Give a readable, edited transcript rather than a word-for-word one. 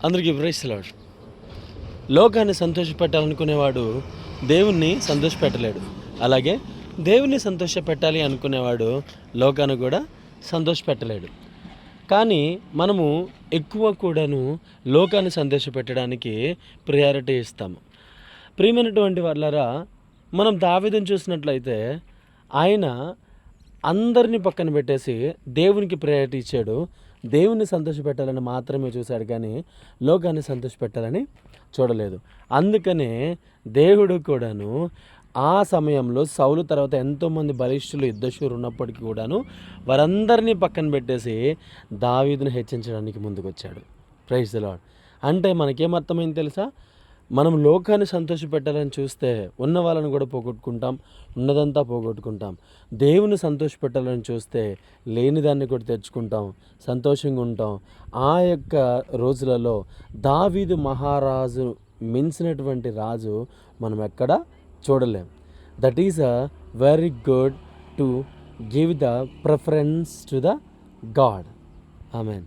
అందరికీ praise the lord. లోకాన్ని సంతోషపెట్టాలనుకునేవాడు దేవుణ్ణి సంతోషపెట్టలేడు. అలాగే దేవుణ్ణి సంతోషపెట్టాలి అనుకునేవాడు లోకాన్ని కూడా సంతోషపెట్టలేడు. కానీ మనము ఎక్కువ కూడాను లోకాన్ని సంతోషపెట్టడానికి ప్రయారిటీ ఇస్తాము. ప్రియమైనటువంటి వాళ్ళారా, మనం దావీదుని చూసినట్లయితే ఆయన అందరినీ పక్కన పెట్టేసి దేవునికి ప్రయారిటీ ఇచ్చాడు. దేవుణ్ణి సంతోషపెట్టాలని మాత్రమే చూశాడు, కానీ లోకాన్ని సంతోషపెట్టాలని చూడలేదు. అందుకనే దేవుడు కూడాను ఆ సమయంలో సౌలు తర్వాత ఎంతోమంది బలిష్ఠులు యుద్ధశూరులు ఉన్నప్పటికీ కూడాను వారందరినీ పక్కన పెట్టేసి దావీదును హెచ్చించడానికి ముందుకొచ్చాడు. Praise the Lord. అంటే మనకేమర్థమైంది తెలుసా? మనం లోకాన్ని సంతోషపెట్టాలని చూస్తే ఉన్న వాళ్ళని కూడా పోగొట్టుకుంటాం, ఉన్నదంతా పోగొట్టుకుంటాం. దేవుని సంతోషపెట్టాలని చూస్తే లేనిదాన్ని కూడా తెచ్చుకుంటాం, సంతోషంగా ఉంటాం. ఆ యొక్క రోజులలో దావీదు మహారాజు మించినటువంటి రాజు మనం ఎక్కడ చూడలేం. That is a very good to give the preference to the God. Amen.